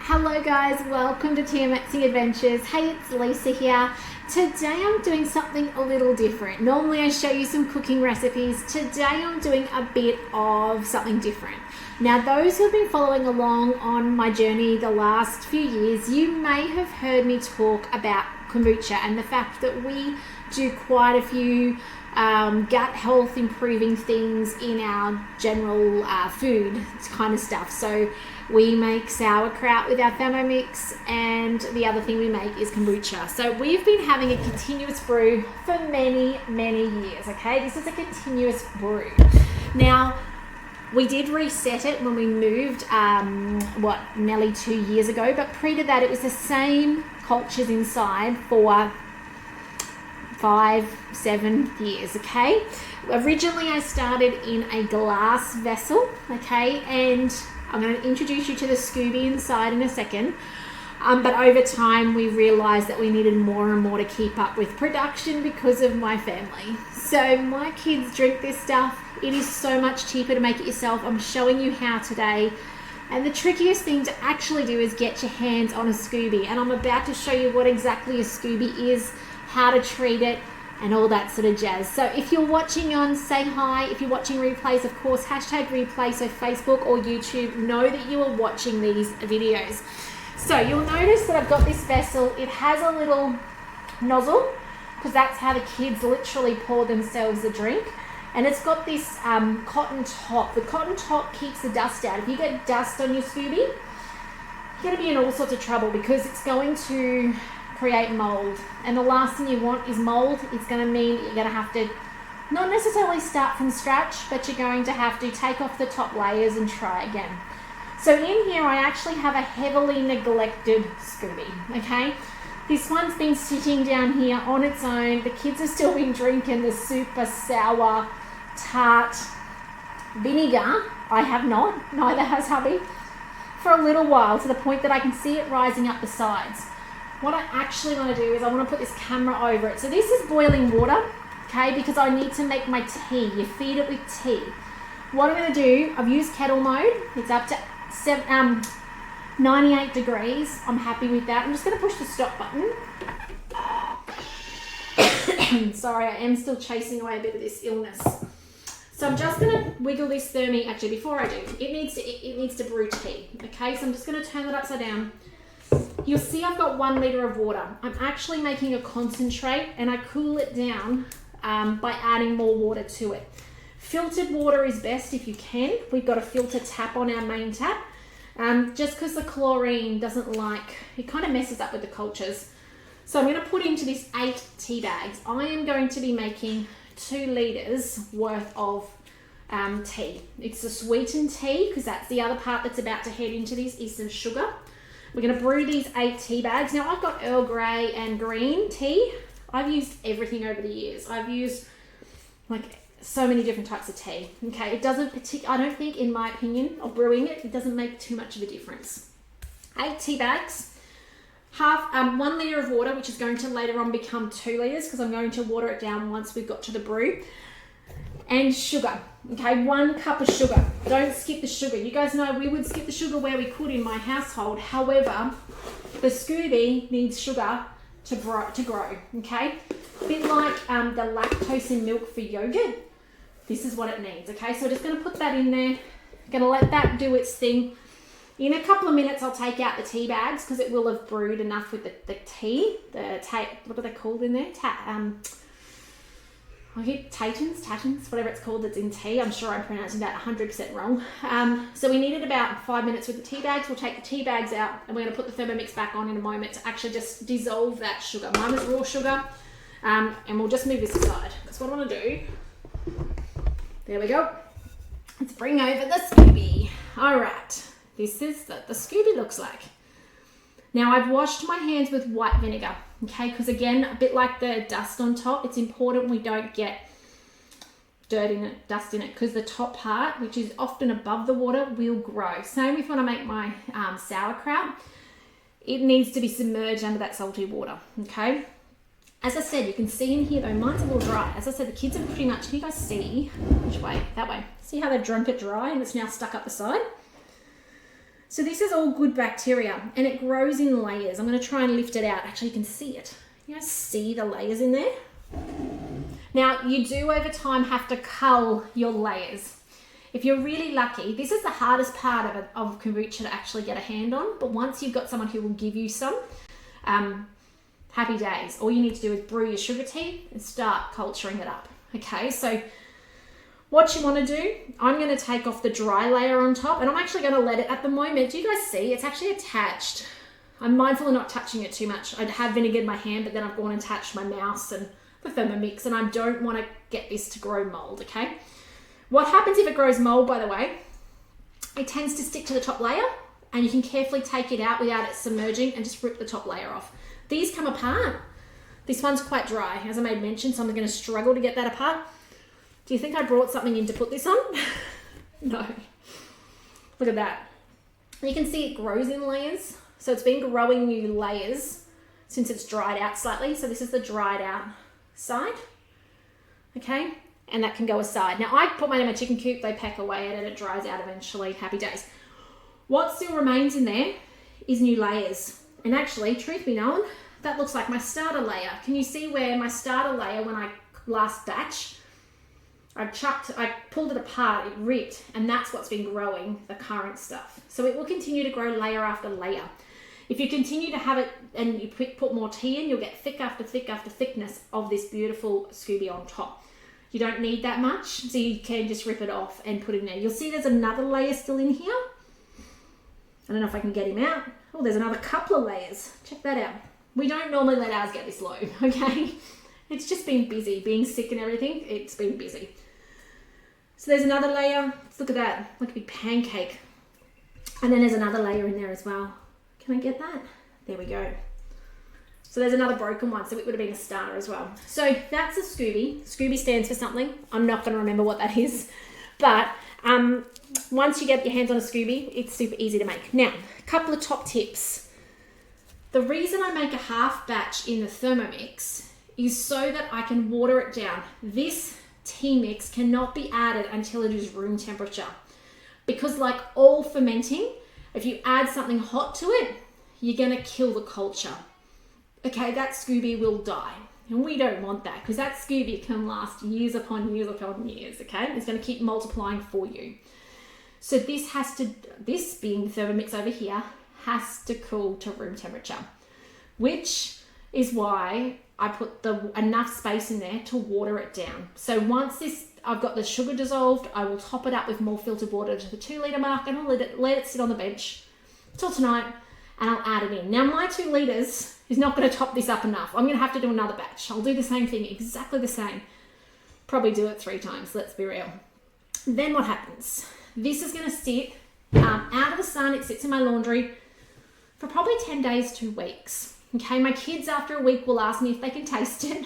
Hello guys, welcome to Thermomixing Adventures. Hey, it's Lisa here. Today I'm doing something a little different. Normally I show you some cooking recipes. Today I'm doing a bit of something different. Now those who've been following along on my journey the last few years, you may have heard me talk about kombucha and the fact that we do quite a few gut health improving things in our general food kind of stuff. So we make sauerkraut with our Thermomix, and the other thing we make is kombucha. So we've been having a continuous brew for many years. Okay, this is a continuous brew. Now we did reset it when we moved nearly 2 years ago, but pre to that it was the same cultures inside for 5-7 years. Okay, originally I started in a glass vessel, okay, and I'm going to introduce you to the Scooby inside in a second, but over time we realized that we needed more and more to keep up with production because of my family. So my kids drink this stuff. It is so much cheaper to make it yourself. I'm showing you how today. And the trickiest thing to actually do is get your hands on a Scooby, and I'm about to show you what exactly a Scooby is, how to treat it, and all that sort of jazz. So if you're watching on, say hi. If you're watching replays, of course, hashtag replay, so Facebook or YouTube, know that you are watching these videos. So you'll notice that I've got this vessel. It has a little nozzle, because that's how the kids literally pour themselves a drink. And it's got this cotton top. The cotton top keeps the dust out. If you get dust on your Scooby, you're going to be in all sorts of trouble, because it's going to create mold, and the last thing you want is mold. It's going to mean you're going to have to not necessarily start from scratch, but you're going to have to take off the top layers and try again. So in here I actually have a heavily neglected Scooby. Okay, this one's been sitting down here on its own. The kids have still been drinking the super sour tart vinegar. I have not, neither has hubby, for a little while, to the point that I can see it rising up the sides. What I actually want to do is I want to put this camera over it. So this is boiling water, okay, because I need to make my tea. You feed it with tea. What I'm going to do, I've used kettle mode. It's up to 98 degrees. I'm happy with that. I'm just going to push the stop button. Sorry, I am still chasing away a bit of this illness. So I'm just going to wiggle this Thermi. Actually, before I do, it needs to brew tea. Okay, so I'm just going to turn it upside down. You'll see I've got 1 litre of water. I'm actually making a concentrate, and I cool it down by adding more water to it. Filtered water is best if you can. We've got a filter tap on our main tap, just because the chlorine doesn't it kind of messes up with the cultures. So I'm going to put into this 8 tea bags. I am going to be making 2 litres worth of tea. It's a sweetened tea, because that's the other part that's about to head into this, is some sugar. We're going to brew these 8 tea bags. Now I've got Earl Grey and green tea. I've used everything over the years. I've used so many different types of tea. Okay, it doesn't I don't think, in my opinion, of brewing it, it doesn't make too much of a difference. 8 tea bags, 1 litre of water, which is going to later on become 2 litres, because I'm going to water it down once we've got to the brew. And sugar. Okay, 1 cup of sugar. Don't skip the sugar. You guys know we would skip the sugar where we could in my household. However, the Scooby needs sugar to grow. Okay, a bit like the lactose in milk for yogurt. This is what it needs. Okay, so just going to put that in there. Going to let that do its thing. In a couple of minutes, I'll take out the tea bags, because it will have brewed enough with the tea. What are they called in there? Tatons, whatever it's called that's in tea. I'm sure I'm pronouncing that 100% wrong. So we needed about 5 minutes with the tea bags. We'll take the tea bags out, and we're going to put the Thermomix back on in a moment to actually just dissolve that sugar. Mine was raw sugar, and we'll just move this aside. That's what I want to do. There we go. Let's bring over the Scooby. All right, this is what the Scooby looks like. Now I've washed my hands with white vinegar, okay, because again, a bit like the dust on top, it's important we don't get dirt in it, dust in it, because the top part, which is often above the water, will grow. Same with when I make my sauerkraut. It needs to be submerged under that salty water, okay? As I said, you can see in here though, mine's a little dry. As I said, the kids are pretty much, can you guys see which way? That way. See how they've drunk it dry and it's now stuck up the side? So this is all good bacteria and it grows in layers. I'm going to try and lift it out. Actually, you can see it. You guys see the layers in there? Now, you do over time have to cull your layers. If you're really lucky, this is the hardest part of kombucha to actually get a hand on, but once you've got someone who will give you some, happy days. All you need to do is brew your sugar tea and start culturing it up. Okay, so what you want to do, I'm going to take off the dry layer on top, and I'm actually going to let it, at the moment, do you guys see? It's actually attached. I'm mindful of not touching it too much. I have vinegar in my hand, but then I've gone and touched my mouse and the Thermomix, and I don't want to get this to grow mold, okay? What happens if it grows mold, by the way, it tends to stick to the top layer, and you can carefully take it out without it submerging and just rip the top layer off. These come apart. This one's quite dry, as I made mention, so I'm going to struggle to get that apart. Do you think I brought something in to put this on? No. Look at that. You can see it grows in layers. So it's been growing new layers since it's dried out slightly. So this is the dried out side. Okay. And that can go aside. Now I put mine in my chicken coop. They peck away at it. It dries out eventually. Happy days. What still remains in there is new layers. And actually, truth be known, that looks like my starter layer. Can you see where my starter layer, when I last batch, I pulled it apart, it ripped, and that's what's been growing the current stuff. So it will continue to grow layer after layer. If you continue to have it and you put more tea in, you'll get thick after thick after thickness of this beautiful Scooby on top. You don't need that much, so you can just rip it off and put it in there. You'll see there's another layer still in here. I don't know if I can get him out. Oh, there's another couple of layers. Check that out. We don't normally let ours get this low, okay? It's just been busy, being sick and everything. It's been busy. So there's another layer. Let's look at that, like a big pancake. And then there's another layer in there as well. Can I get that? There we go. So there's another broken one, so it would have been a starter as well. So that's a Scooby. Scooby stands for something. I'm not going to remember what that is. But once you get your hands on a Scooby, it's super easy to make. Now, a couple of top tips. The reason I make a half batch in the Thermomix is so that I can water it down. This tea mix cannot be added until it is room temperature, because like all fermenting, if you add something hot to it, you're going to kill the culture. Okay, that Scooby will die, and we don't want that, because that Scooby can last years upon years upon years. Okay, it's going to keep multiplying for you. So this being Thermomix over here has to cool to room temperature, which is why I put enough space in there to water it down. So once I've got the sugar dissolved, I will top it up with more filtered water to the 2 litre mark, and I'll let it sit on the bench till tonight, and I'll add it in. Now my 2 litres is not going to top this up enough. I'm going to have to do another batch. I'll do the same thing, exactly the same. Probably do it 3 times, let's be real. Then what happens? This is going to sit out of the sun. It sits in my laundry for probably 10 days, 2 weeks. Okay, my kids after a week will ask me if they can taste it.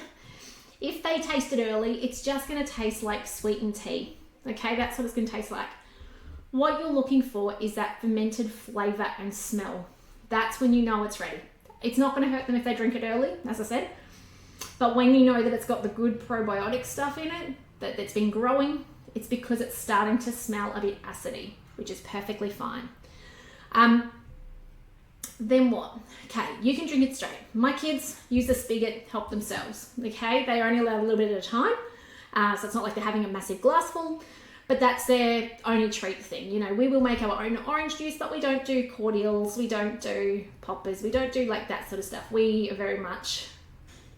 If they taste it early, it's just going to taste like sweetened tea. Okay, that's what it's going to taste like. What you're looking for is that fermented flavour and smell. That's when you know it's ready. It's not going to hurt them if they drink it early, as I said. But when you know that it's got the good probiotic stuff in it, that it's been growing, it's because it's starting to smell a bit acidy, which is perfectly fine. Then what? Okay, you can drink it straight. My kids use the spigot, help themselves. Okay, they are only allowed a little bit at a time. So it's not like they're having a massive glass full, but that's their only treat thing. You know, we will make our own orange juice, but we don't do cordials, we don't do poppers, we don't do like that sort of stuff. We are very much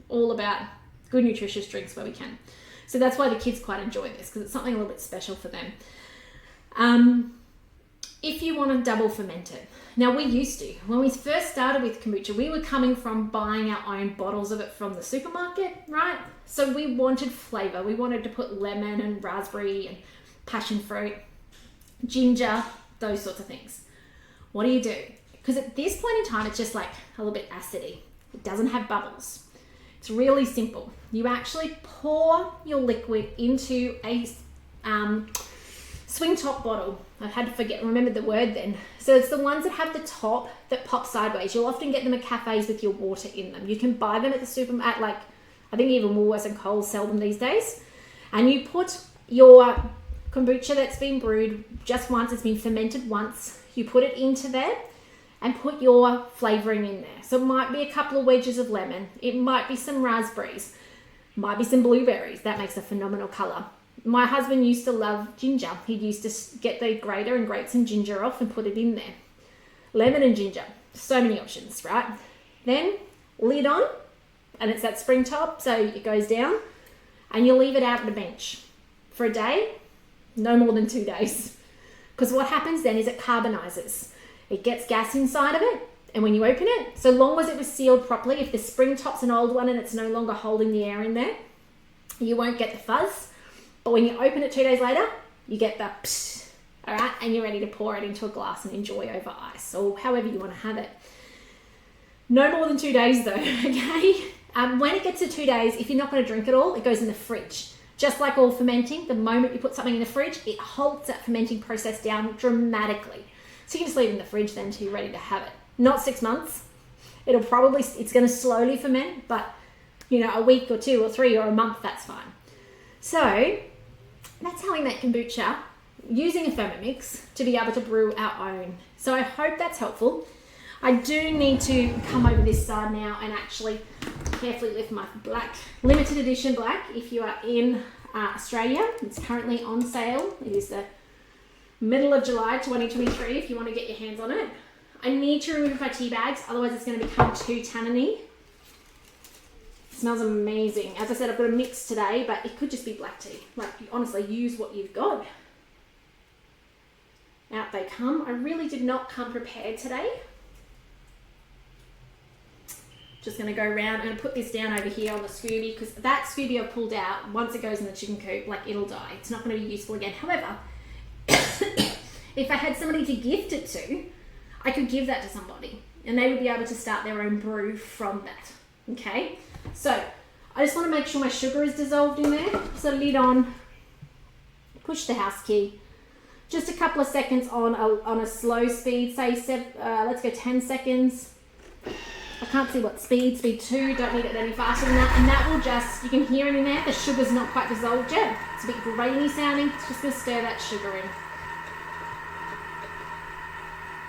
all about good nutritious drinks where we can. So that's why the kids quite enjoy this, because it's something a little bit special for them. If you want to double ferment it. Now we used to, when we first started with kombucha, we were coming from buying our own bottles of it from the supermarket, right? So we wanted flavor. We wanted to put lemon and raspberry and passion fruit, ginger, those sorts of things. What do? Because at this point in time, it's just like a little bit acidy. It doesn't have bubbles. It's really simple. You actually pour your liquid into a swing top bottle. I had to remember the word then. So it's the ones that have the top that pop sideways. You'll often get them at cafes with your water in them. You can buy them at the supermarket, like I think even Woolworths and Coles sell them these days. And you put your kombucha that's been brewed just once, it's been fermented once. you put it into there and put your flavouring in there. So it might be a couple of wedges of lemon. It might be some raspberries. Might be some blueberries. That makes a phenomenal colour. My husband used to love ginger. He used to get the grater and grate some ginger off and put it in there. Lemon and ginger. So many options, right? Then lid on, and it's that spring top, so it goes down, and you leave it out on the bench for a day, no more than 2 days. Because what happens then is it carbonizes. It gets gas inside of it, and when you open it, so long as it was sealed properly, if the spring top's an old one and it's no longer holding the air in there, you won't get the fuzz. But when you open it 2 days later, you get the psh, all right, and you're ready to pour it into a glass and enjoy over ice or however you want to have it. No more than 2 days though, okay? When it gets to 2 days, if you're not going to drink it all, it goes in the fridge. Just like all fermenting, the moment you put something in the fridge, it halts that fermenting process down dramatically. So you can just leave it in the fridge then until you're ready to have it. Not 6 months. It's going to slowly ferment, but you know, a week or 2 or 3 or a month, that's fine. So that's how we make kombucha using a Thermomix to be able to brew our own. So I hope that's helpful. I do need to come over this side now and actually carefully lift my black, limited edition black. If you are in Australia, it's currently on sale. It is the middle of July 2023 if you want to get your hands on it. I need to remove my tea bags, otherwise it's going to become too tanniny. It smells amazing. As I said, I've got a mix today, but it could just be black tea. Like, honestly, use what you've got. Out they come. I really did not come prepared today. Just going to go around and put this down over here on the Scooby, because that Scooby I've pulled out, once it goes in the chicken coop, like, it'll die. It's not going to be useful again. However, if I had somebody to gift it to, I could give that to somebody and they would be able to start their own brew from that. Okay, so I just want to make sure my sugar is dissolved in there. So lid on, push the house key, just a couple of seconds on a slow speed, say let's go 10 seconds. I can't see what speed 2, don't need it any faster than that, and that will just, you can hear it in there, the sugar's not quite dissolved yet. It's a bit grainy sounding, it's just going to stir that sugar in.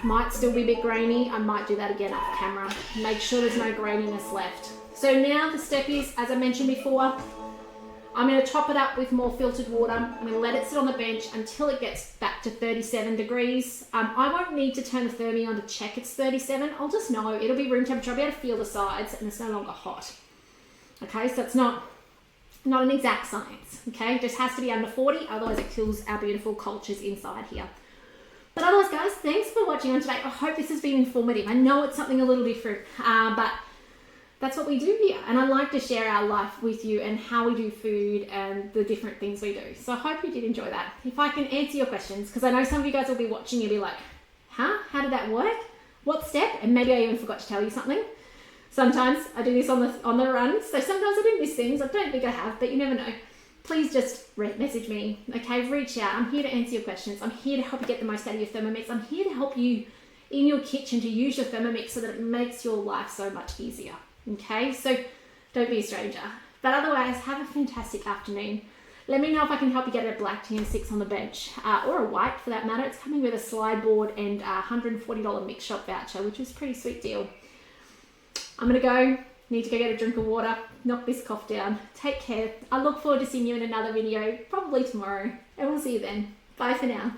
Might still be a bit grainy, I might do that again off camera. Make sure there's no graininess left. So now the step is, as I mentioned before, I'm going to top it up with more filtered water. I'm going to let it sit on the bench until it gets back to 37 degrees. I won't need to turn the thermi on to check it's 37. I'll just know it'll be room temperature. I'll be able to feel the sides and it's no longer hot. Okay, so it's not an exact science. Okay, it just has to be under 40, otherwise it kills our beautiful cultures inside here. But otherwise, guys, thanks for watching on today. I hope this has been informative. I know it's something a little different, but that's what we do here. And I like to share our life with you and how we do food and the different things we do. So I hope you did enjoy that. If I can answer your questions, because I know some of you guys will be watching, you'll be like, huh? How did that work? What step? And maybe I even forgot to tell you something. Sometimes I do this on the run. So sometimes I do miss things. I don't think I have, but you never know. Please just message me, okay? Reach out. I'm here to answer your questions. I'm here to help you get the most out of your Thermomix. I'm here to help you in your kitchen to use your Thermomix so that it makes your life so much easier, okay? So don't be a stranger. But otherwise, have a fantastic afternoon. Let me know if I can help you get a black tea and 6 on the bench, or a white for that matter. It's coming with a slide board and a $140 mix shop voucher, which is a pretty sweet deal. I'm going to go. Need to go get a drink of water, knock this cough down. Take care. I look forward to seeing you in another video, probably tomorrow. And we'll see you then. Bye for now.